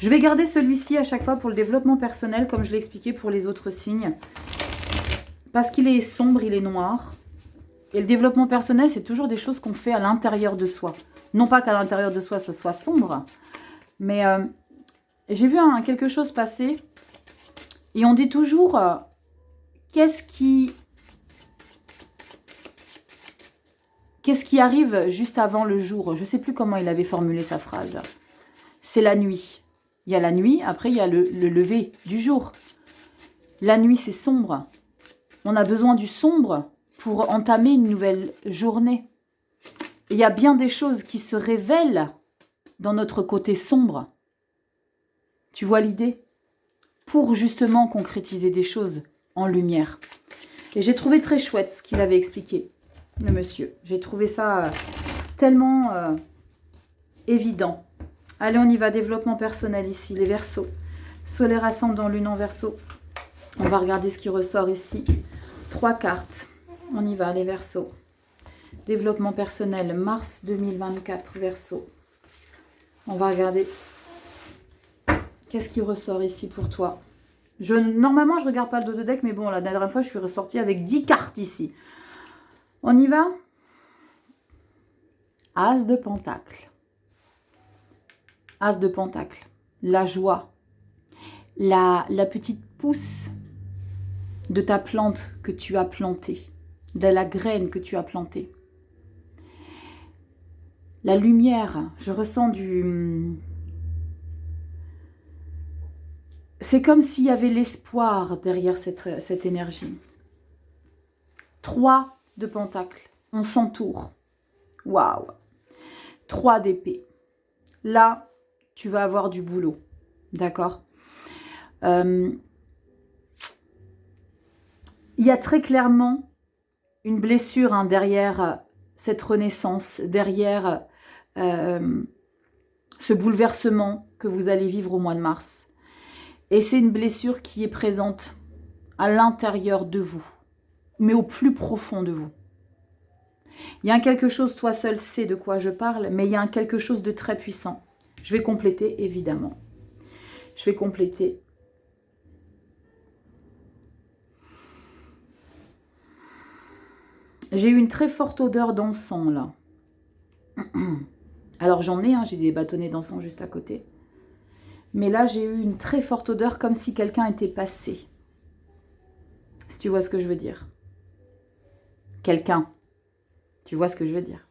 Je vais garder celui-ci à chaque fois pour le développement personnel, comme je l'ai expliqué pour les autres signes. Parce qu'il est sombre, il est noir. Et le développement personnel, c'est toujours des choses qu'on fait à l'intérieur de soi. Non pas qu'à l'intérieur de soi, ce soit sombre. Mais j'ai vu quelque chose passer. Et on dit toujours, qu'est-ce qui arrive juste avant le jour? Je ne sais plus comment il avait formulé sa phrase. C'est la nuit. Il y a la nuit, après il y a le lever du jour. La nuit, c'est sombre. On a besoin du sombre pour entamer une nouvelle journée. Il y a bien des choses qui se révèlent dans notre côté sombre. Tu vois l'idée? Pour justement concrétiser des choses en lumière. Et j'ai trouvé très chouette ce qu'il avait expliqué, le monsieur. J'ai trouvé ça tellement évident. Allez, on y va, développement personnel ici, les Verseaux. Solaire ascendant, lune en Verseau. On va regarder ce qui ressort ici. 3 cartes. On y va, les Verseaux. Développement personnel, mars 2024, Verseau. On va regarder qu'est-ce qui ressort ici pour toi. Normalement, je ne regarde pas le dos de deck, mais bon, la dernière fois, je suis ressortie avec 10 cartes ici. On y va? As de Pentacle. As de Pentacle. La joie. La petite pousse de ta plante que tu as plantée. De la graine que tu as plantée. La lumière, je ressens du... C'est comme s'il y avait l'espoir derrière cette énergie. 3 de Pentacle, on s'entoure. Waouh! 3 d'épée. Là, tu vas avoir du boulot. D'accord? Il y a très clairement une blessure derrière cette renaissance, derrière ce bouleversement que vous allez vivre au mois de mars. Et c'est une blessure qui est présente à l'intérieur de vous, mais au plus profond de vous. Il y a quelque chose, toi seul sais de quoi je parle, mais il y a quelque chose de très puissant. Je vais compléter, évidemment. Je vais compléter. J'ai eu une très forte odeur d'encens, là. Alors, j'en ai, j'ai des bâtonnets d'encens juste à côté. Mais là, j'ai eu une très forte odeur, comme si quelqu'un était passé. Si tu vois ce que je veux dire. Quelqu'un. Tu vois ce que je veux dire.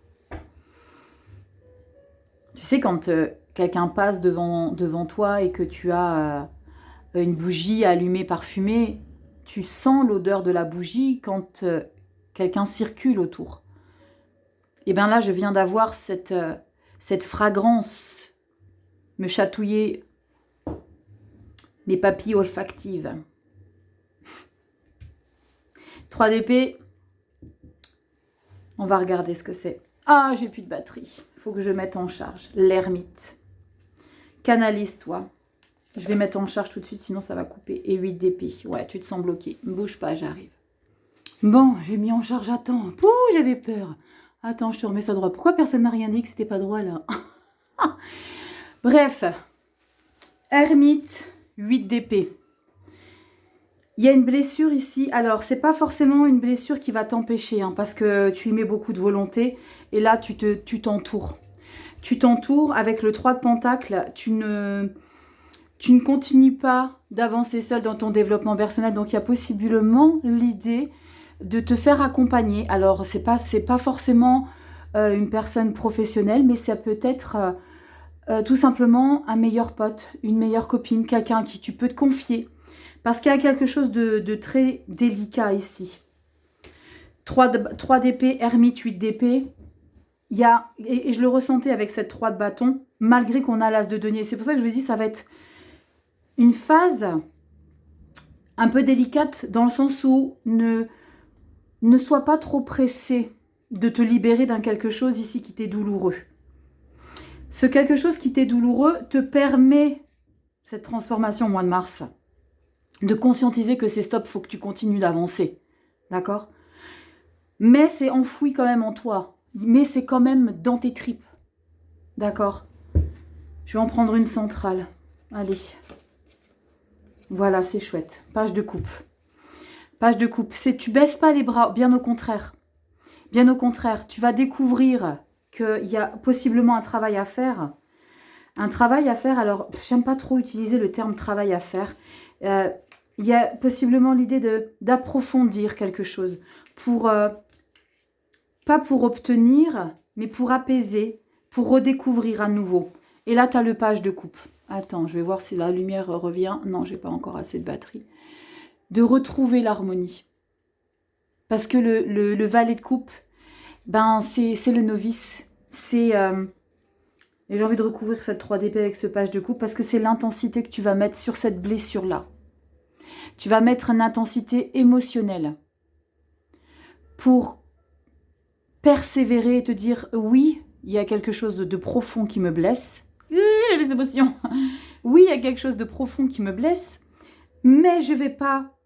Tu sais, quand quelqu'un passe devant toi et que tu as une bougie allumée, parfumée, tu sens l'odeur de la bougie quand quelqu'un circule autour. Et bien là, je viens d'avoir cette fragrance me chatouiller les papilles olfactives. 3 d'épée. On va regarder ce que c'est. Ah, j'ai plus de batterie. Il faut que je mette en charge. L'ermite. Canalise-toi. Je vais mettre en charge tout de suite, sinon ça va couper. Et 8 d'épée. Ouais, tu te sens bloqué. Ne bouge pas, j'arrive. Bon, j'ai mis en charge à temps. Pouh, j'avais peur. Attends, je te remets ça droit. Pourquoi personne m'a rien dit que c'était pas droit, là? Bref. Ermite, 8 d'épée. Il y a une blessure ici. Alors, c'est pas forcément une blessure qui va t'empêcher, parce que tu y mets beaucoup de volonté. Et là, tu t'entoures. Tu t'entoures avec le 3 de Pentacle. Tu ne continues pas d'avancer seul dans ton développement personnel, donc il y a possiblement l'idée de te faire accompagner. Alors, c'est pas forcément une personne professionnelle, mais ça peut être tout simplement un meilleur pote, une meilleure copine, quelqu'un à qui tu peux te confier. Parce qu'il y a quelque chose de très délicat ici. 3 d'épée, ermite, 8 d'épée. Il y a, et je le ressentais avec cette 3 de bâton, malgré qu'on a l'as de denier. C'est pour ça que je vous dis, ça va être une phase un peu délicate dans le sens où ne sois pas trop pressé de te libérer d'un quelque chose ici qui t'est douloureux. Ce quelque chose qui t'est douloureux te permet, cette transformation au mois de mars, de conscientiser que c'est stop, il faut que tu continues d'avancer. D'accord? Mais c'est enfoui quand même en toi. Mais c'est quand même dans tes tripes. D'accord? Je vais en prendre une centrale. Allez. Voilà, c'est chouette. Page de coupe. Page de coupe. Tu baisses pas les bras, bien au contraire. Bien au contraire, tu vas découvrir qu'il y a possiblement un travail à faire. Un travail à faire, alors, j'aime pas trop utiliser le terme travail à faire. Il y a possiblement l'idée d'approfondir quelque chose. Pas pour obtenir, mais pour apaiser, pour redécouvrir à nouveau. Et là, tu as le page de coupe. Attends, je vais voir si la lumière revient. Non, j'ai pas encore assez de batterie. De retrouver l'harmonie. Parce que le valet de coupe, ben, c'est le novice. Et j'ai envie de recouvrir cette 3 d'épée avec ce page de coupe parce que c'est l'intensité que tu vas mettre sur cette blessure-là. Tu vas mettre une intensité émotionnelle pour persévérer et te dire oui, il y a quelque chose de profond qui me blesse. Les émotions. Oui, il y a quelque chose de profond qui me blesse, mais je ne vais pas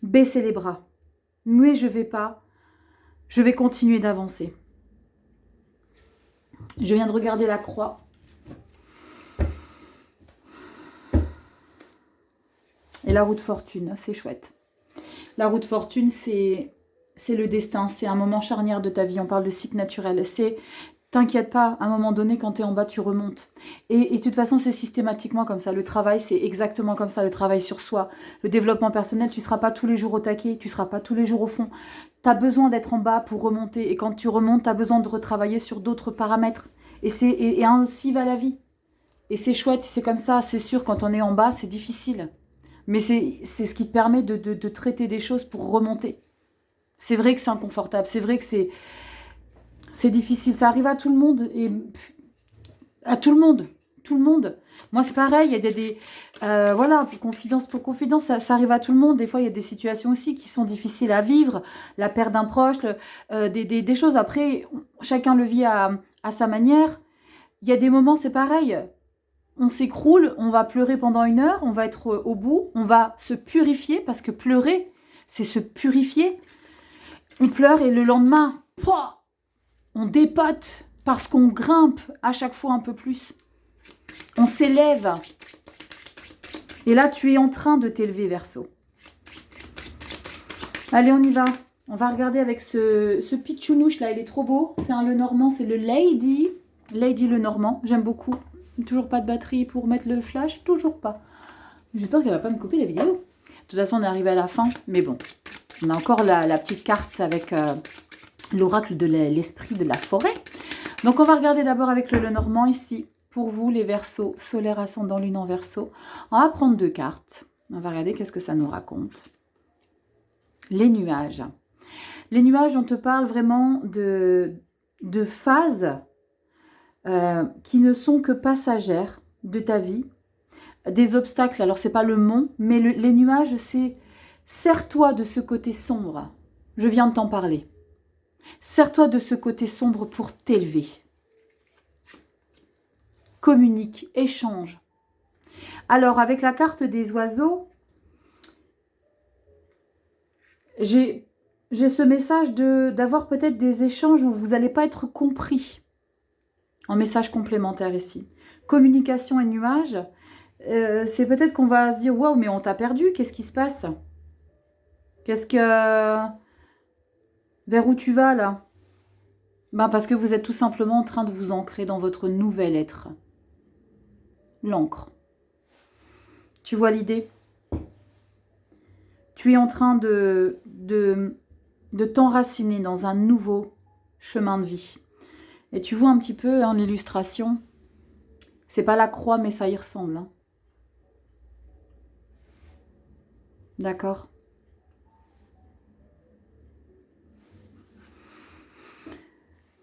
baisser les bras. Mais je vais continuer d'avancer. Je viens de regarder la croix. Et la roue de fortune, c'est chouette. La roue de fortune, c'est le destin, c'est un moment charnière de ta vie. On parle de cycle naturel. T'inquiète pas, à un moment donné, quand tu es en bas, tu remontes. Et de toute façon, c'est systématiquement comme ça. Le travail, c'est exactement comme ça, le travail sur soi. Le développement personnel, tu ne seras pas tous les jours au taquet, tu ne seras pas tous les jours au fond. Tu as besoin d'être en bas pour remonter. Et quand tu remontes, tu as besoin de retravailler sur d'autres paramètres. Et ainsi va la vie. Et c'est chouette, c'est comme ça. C'est sûr, quand on est en bas, c'est difficile. Mais c'est ce qui te permet de traiter des choses pour remonter. C'est vrai que c'est inconfortable, c'est vrai que c'est difficile. Ça arrive à tout le monde. Et à tout le monde. Tout le monde. Moi, c'est pareil. Il y a voilà, confidence pour confidence, ça arrive à tout le monde. Des fois, il y a des situations aussi qui sont difficiles à vivre. La perte d'un proche, des choses. Après, chacun le vit à sa manière. Il y a des moments, c'est pareil. On s'écroule, on va pleurer pendant 1 heure, on va être au bout, on va se purifier, parce que pleurer, c'est se purifier. On pleure et le lendemain, on dépote, parce qu'on grimpe à chaque fois un peu plus. On s'élève. Et là, tu es en train de t'élever, Verseau. Allez, on y va. On va regarder avec ce pitchounouche là, il est trop beau. C'est un Lenormand, c'est le Lady. Lady Lenormand, j'aime beaucoup. Toujours pas de batterie pour mettre le flash, toujours pas. J'espère qu'elle va pas me couper la vidéo. De toute façon, on est arrivé à la fin, mais bon. On a encore la petite carte avec l'oracle de l'esprit de la forêt. Donc, on va regarder d'abord avec le Lenormand ici. Pour vous, les Verseaux, solaire, ascendant, lune en Verseau. On va prendre 2 cartes. On va regarder qu'est-ce que ça nous raconte. Les nuages. Les nuages, on te parle vraiment de phases qui ne sont que passagères de ta vie. Des obstacles, alors c'est pas le mont, mais les nuages, c'est serre-toi de ce côté sombre. Je viens de t'en parler. Serre-toi de ce côté sombre pour t'élever. Communique, échange. Alors, avec la carte des oiseaux, j'ai ce message d'avoir peut-être des échanges où vous n'allez pas être compris. En message complémentaire ici. Communication et nuages, c'est peut-être qu'on va se dire « Waouh, mais on t'a perdu, qu'est-ce qui se passe ?» Vers où tu vas là? Ben, parce que vous êtes tout simplement en train de vous ancrer dans votre nouvel être. L'encre. Tu vois l'idée? Tu es en train de t'enraciner dans un nouveau chemin de vie. Et tu vois un petit peu hein, l'illustration. C'est pas la croix, mais ça y ressemble. Hein. D'accord?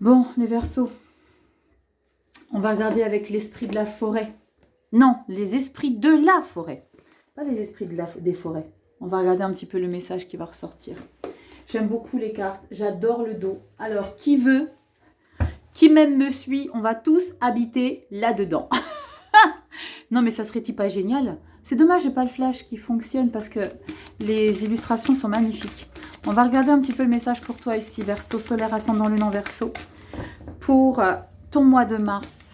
Bon, les Verseaux. On va regarder avec l'esprit de la forêt. Non, les esprits de la forêt. Pas les esprits des forêts. On va regarder un petit peu le message qui va ressortir. J'aime beaucoup les cartes. J'adore le dos. Alors, qui veut, qui même me suit, on va tous habiter là-dedans. Non, mais ça serait-il pas génial? C'est dommage, j'ai pas le flash qui fonctionne parce que les illustrations sont magnifiques. On va regarder un petit peu le message pour toi ici, Verseau, solaire, ascendant, lune en Verseau. Pour ton mois de mars.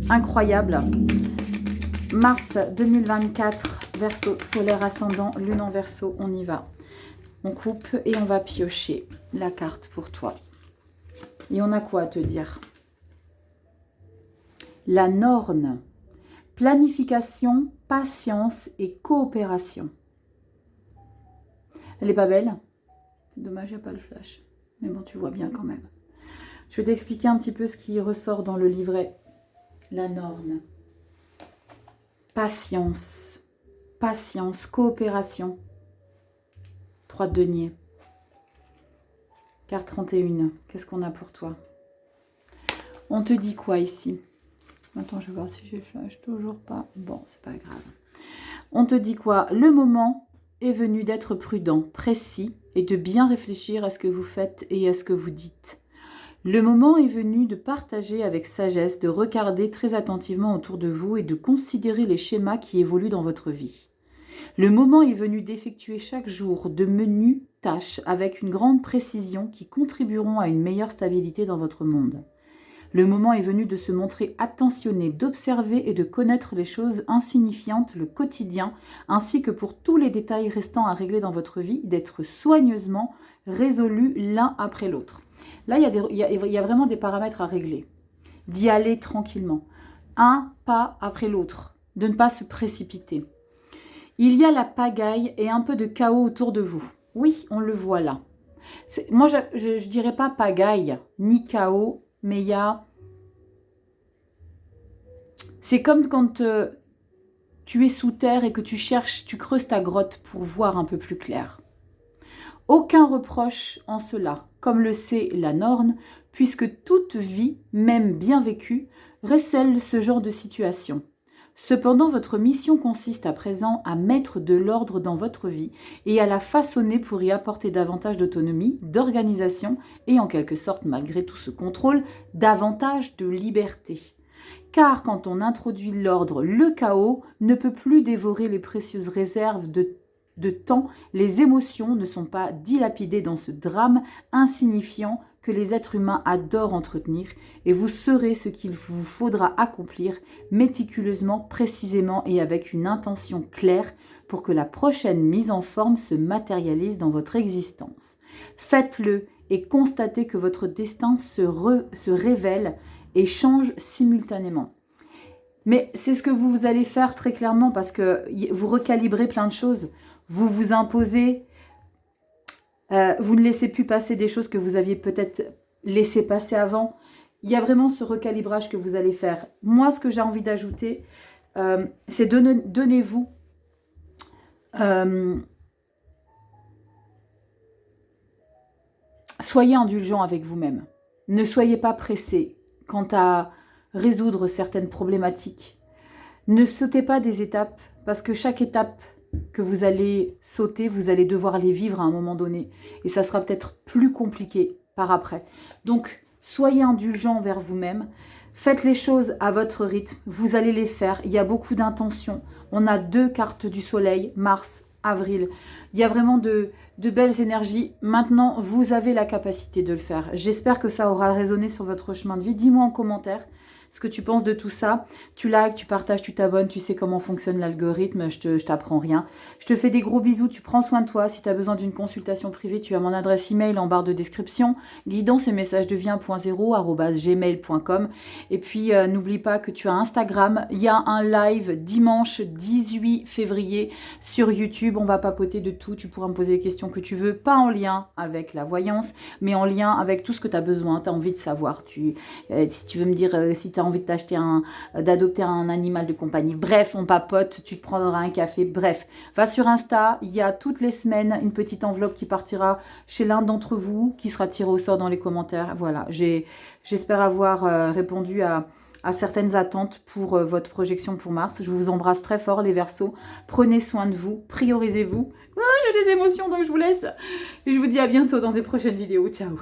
Incroyable. Mars 2024, Verseau, solaire, ascendant, lune en Verseau. On y va. On coupe et on va piocher la carte pour toi. Et on a quoi à te dire? La Norne. Planification, patience et coopération. Elle est pas belle? C'est dommage, il n'y a pas le flash. Mais bon, tu vois bien quand même. Je vais t'expliquer un petit peu ce qui ressort dans le livret. La Norne. Patience. Patience, coopération. 3 de denier. Carte 31. Qu'est-ce qu'on a pour toi? On te dit quoi ici? Attends, je vais voir si j'ai le flash. Toujours pas. Bon, c'est pas grave. On te dit quoi? Le moment est venu d'être prudent, précis et de bien réfléchir à ce que vous faites et à ce que vous dites. Le moment est venu de partager avec sagesse, de regarder très attentivement autour de vous et de considérer les schémas qui évoluent dans votre vie. Le moment est venu d'effectuer chaque jour de menues tâches avec une grande précision qui contribueront à une meilleure stabilité dans votre monde. Le moment est venu de se montrer attentionné, d'observer et de connaître les choses insignifiantes, le quotidien, ainsi que pour tous les détails restants à régler dans votre vie, d'être soigneusement résolus l'un après l'autre. Là, il y a vraiment des paramètres à régler. D'y aller tranquillement. Un pas après l'autre. De ne pas se précipiter. Il y a la pagaille et un peu de chaos autour de vous. Oui, on le voit là. Moi, je ne dirais pas pagaille, ni chaos, mais il y a... C'est comme quand tu es sous terre et que tu cherches, tu creuses ta grotte pour voir un peu plus clair. Aucun reproche en cela, comme le sait la Norne, puisque toute vie, même bien vécue, recèle ce genre de situation. Cependant, votre mission consiste à présent à mettre de l'ordre dans votre vie et à la façonner pour y apporter davantage d'autonomie, d'organisation et en quelque sorte, malgré tout ce contrôle, davantage de liberté. Car quand on introduit l'ordre, le chaos ne peut plus dévorer les précieuses réserves de temps, les émotions ne sont pas dilapidées dans ce drame insignifiant que les êtres humains adorent entretenir, et vous saurez ce qu'il vous faudra accomplir méticuleusement, précisément et avec une intention claire pour que la prochaine mise en forme se matérialise dans votre existence. Faites-le et constatez que votre destin se révèle et change simultanément. Mais c'est ce que vous allez faire très clairement parce que vous recalibrez plein de choses. Vous vous imposez, vous ne laissez plus passer des choses que vous aviez peut-être laissé passer avant. Il y a vraiment ce recalibrage que vous allez faire. Moi, ce que j'ai envie d'ajouter, c'est donnez-vous soyez indulgent avec vous-même. Ne soyez pas pressé quant à résoudre certaines problématiques. Ne sautez pas des étapes parce que chaque étape que vous allez sauter, vous allez devoir les vivre à un moment donné. Et ça sera peut-être plus compliqué par après. Donc, soyez indulgent envers vous-même. Faites les choses à votre rythme. Vous allez les faire. Il y a beaucoup d'intentions. On a 2 cartes du soleil, Mars, avril. Il y a vraiment de belles énergies. Maintenant, vous avez la capacité de le faire. J'espère que ça aura résonné sur votre chemin de vie. Dis-moi en commentaire ce que tu penses de tout ça. Tu likes, tu partages, tu t'abonnes, tu sais comment fonctionne l'algorithme, je t'apprends rien. Je te fais des gros bisous, tu prends soin de toi. Si tu as besoin d'une consultation privée, tu as mon adresse email en barre de description, guidance et messages de vie1.0@gmail.com. Et puis n'oublie pas que tu as Instagram, il y a un live dimanche 18 février sur YouTube, on va papoter de tout, tu pourras me poser les questions que tu veux, pas en lien avec la voyance, mais en lien avec tout ce que tu as besoin, tu as envie de savoir. Si tu veux me dire si tu as envie de d'adopter un animal de compagnie, bref, on papote, tu te prendras un café, bref. Va sur Insta, il y a toutes les semaines une petite enveloppe qui partira chez l'un d'entre vous, qui sera tiré au sort dans les commentaires. Voilà, j'espère avoir répondu à certaines attentes pour votre projection pour Mars. Je vous embrasse très fort les Verseaux. Prenez soin de vous, priorisez-vous. Oh, j'ai des émotions donc je vous laisse. Et je vous dis à bientôt dans des prochaines vidéos. Ciao.